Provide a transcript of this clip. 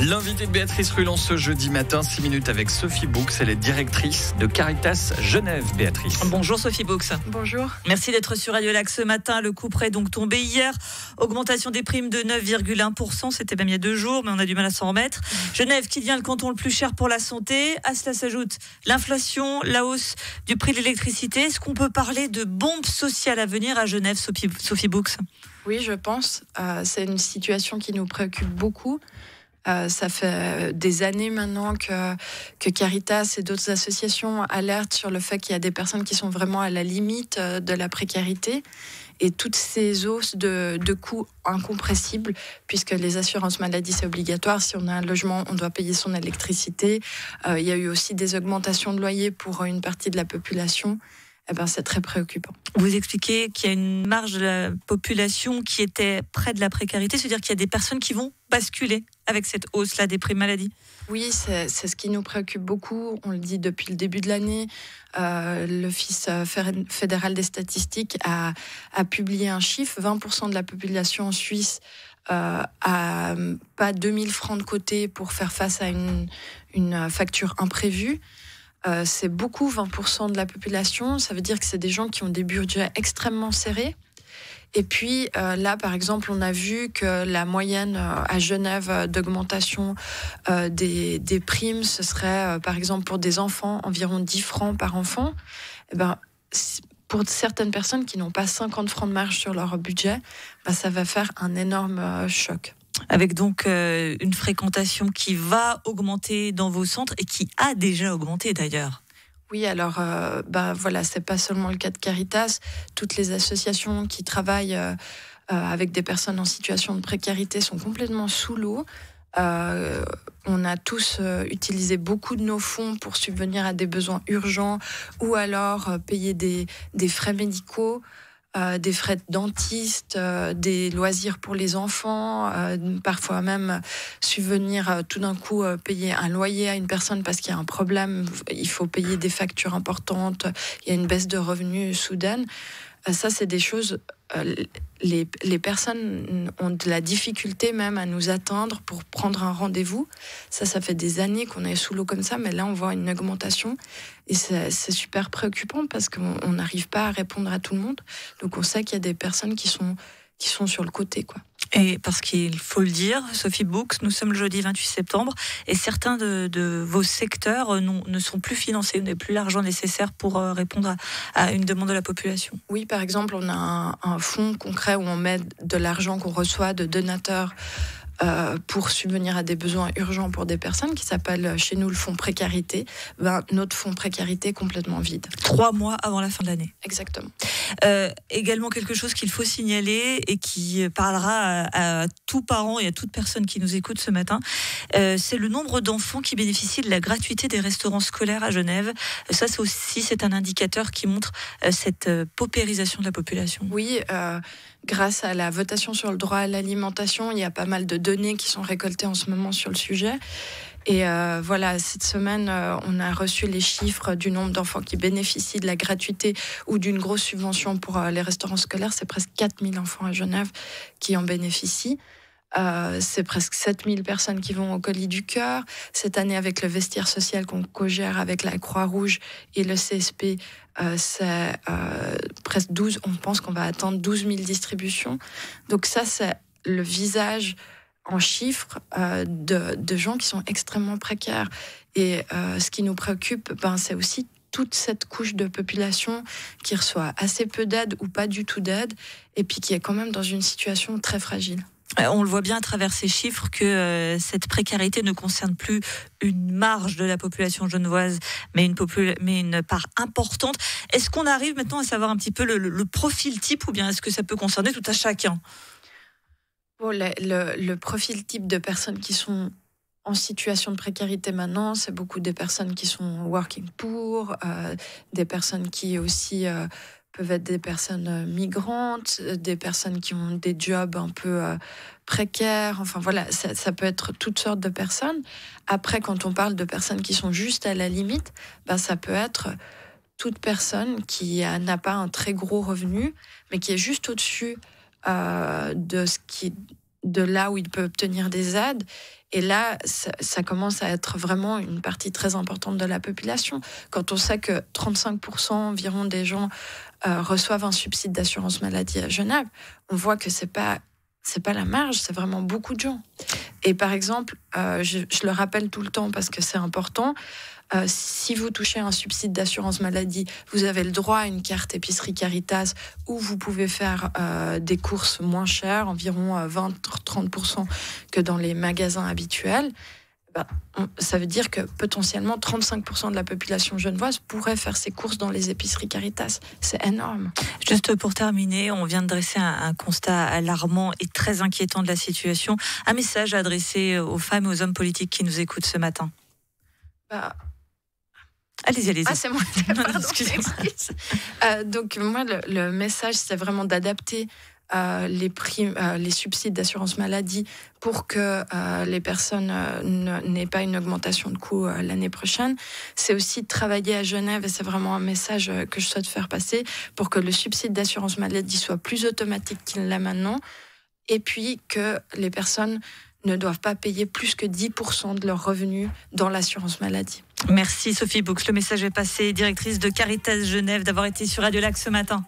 L'invité de Béatrice Ruland ce jeudi matin, 6 minutes avec Sophie Boux. Elle est directrice de Caritas Genève, Béatrice. Bonjour Sophie Boux. Bonjour. Merci d'être sur Radio Lac ce matin. Le coup près donc tombé hier. Augmentation des primes de 9,1%. C'était même il y a 2 jours, mais on a du mal à s'en remettre. Genève qui devient le canton le plus cher pour la santé. À cela s'ajoute l'inflation, la hausse du prix de l'électricité. Est-ce qu'on peut parler de bombe sociale à venir à Genève, Sophie Boux? Oui, je pense. C'est une situation qui nous préoccupe beaucoup. Ça fait des années maintenant que Caritas et d'autres associations alertent sur le fait qu'il y a des personnes qui sont vraiment à la limite de la précarité. Et toutes ces hausses de coûts incompressibles, puisque les assurances maladie, c'est obligatoire. Si on a un logement, on doit payer son électricité. Il y a eu aussi des augmentations de loyers pour une partie de la population. C'est très préoccupant. Vous expliquez qu'il y a une marge de la population qui était près de la précarité, c'est-à-dire qu'il y a des personnes qui vont basculer avec cette hausse-là des primes maladie. Oui, c'est ce qui nous préoccupe beaucoup. On le dit depuis le début de l'année. L'Office fédéral des statistiques a publié un chiffre. 20% de la population en Suisse a pas 2000 francs de côté pour faire face à une facture imprévue. C'est beaucoup, 20% de la population. Ça veut dire que c'est des gens qui ont des budgets extrêmement serrés. Et puis là, par exemple, on a vu que la moyenne à Genève d'augmentation des primes, ce serait, par exemple, pour des enfants, environ 10 francs par enfant. Pour certaines personnes qui n'ont pas 50 francs de marge sur leur budget, ça va faire un énorme choc. Avec donc une fréquentation qui va augmenter dans vos centres et qui a déjà augmenté d'ailleurs. Oui, alors c'est pas seulement le cas de Caritas. Toutes les associations qui travaillent avec des personnes en situation de précarité sont complètement sous l'eau. On a tous utilisé beaucoup de nos fonds pour subvenir à des besoins urgents ou alors payer des frais médicaux. Des frais de dentiste, des loisirs pour les enfants, parfois même subvenir tout d'un coup payer un loyer à une personne parce qu'il y a un problème, il faut payer des factures importantes, il y a une baisse de revenus soudaine. Ça, c'est des choses, les personnes ont de la difficulté même à nous atteindre pour prendre un rendez-vous. Ça fait des années qu'on est sous l'eau comme ça, mais là, on voit une augmentation. Et c'est super préoccupant parce qu'on n'arrive pas à répondre à tout le monde. Donc, on sait qu'il y a des personnes qui sont sur le côté, quoi. Et parce qu'il faut le dire, Sophie Boux, nous sommes le jeudi 28 septembre et certains de vos secteurs ne sont plus financés, vous n'avez plus l'argent nécessaire pour répondre à une demande de la population. Oui, par exemple, on a un fonds concret où on met de l'argent qu'on reçoit de donateurs pour subvenir à des besoins urgents pour des personnes qui s'appelle chez nous le fonds précarité. Notre fonds précarité est complètement vide. 3 mois avant la fin de l'année. Exactement. Également quelque chose qu'il faut signaler et qui parlera à tout parent et à toute personne qui nous écoute ce matin, c'est le nombre d'enfants qui bénéficient de la gratuité des restaurants scolaires à Genève. Ça, c'est un indicateur qui montre cette paupérisation de la population. Oui, grâce à la votation sur le droit à l'alimentation, il y a pas mal de données qui sont récoltées en ce moment sur le sujet. Et cette semaine, on a reçu les chiffres du nombre d'enfants qui bénéficient de la gratuité ou d'une grosse subvention pour les restaurants scolaires. C'est presque 4000 enfants à Genève qui en bénéficient. C'est presque 7000 personnes qui vont au Colis du Cœur. Cette année, avec le vestiaire social qu'on co-gère avec la Croix-Rouge et le CSP, c'est presque 12. On pense qu'on va atteindre 12 000 distributions. Donc ça, c'est le visage en chiffres de gens qui sont extrêmement précaires. Et ce qui nous préoccupe, c'est aussi toute cette couche de population qui reçoit assez peu d'aide ou pas du tout d'aide, et puis qui est quand même dans une situation très fragile. On le voit bien à travers ces chiffres que cette précarité ne concerne plus une marge de la population genevoise, mais une part importante. Est-ce qu'on arrive maintenant à savoir un petit peu le profil type, ou bien est-ce que ça peut concerner tout à chacun ? Le profil type de personnes qui sont en situation de précarité maintenant, c'est beaucoup des personnes qui sont working poor, des personnes qui aussi peuvent être des personnes migrantes, des personnes qui ont des jobs un peu précaires. Enfin voilà, ça peut être toutes sortes de personnes. Après, quand on parle de personnes qui sont juste à la limite, ça peut être toute personne qui n'a pas un très gros revenu, mais qui est juste au-dessus de ce qui de là où il peut obtenir des aides. Et là, ça commence à être vraiment une partie très importante de la population. Quand on sait que 35% environ des gens reçoivent un subside d'assurance maladie à Genève, on voit que c'est pas la marge, c'est vraiment beaucoup de gens. Et par exemple, je le rappelle tout le temps parce que c'est important, si vous touchez un subside d'assurance maladie, vous avez le droit à une carte épicerie Caritas où vous pouvez faire des courses moins chères, environ 20-30% que dans les magasins habituels. Ça veut dire que potentiellement 35% de la population genevoise pourrait faire ses courses dans les épiceries Caritas. C'est énorme. Juste pour terminer, on vient de dresser un constat alarmant et très inquiétant de la situation. Un message adressé aux femmes et aux hommes politiques qui nous écoutent ce matin. Allez-y. Ah, c'est moi. Pardon, excusez-moi. Donc moi, le message, c'est vraiment d'adapter les subsides d'assurance maladie pour que les personnes n'aient pas une augmentation de coûts l'année prochaine. C'est aussi de travailler à Genève, et c'est vraiment un message que je souhaite faire passer, pour que le subside d'assurance maladie soit plus automatique qu'il l'est maintenant, et puis que les personnes ne doivent pas payer plus que 10% de leurs revenus dans l'assurance maladie. Merci Sophie Boux. Le message est passé, directrice de Caritas Genève, d'avoir été sur Radio Lac ce matin.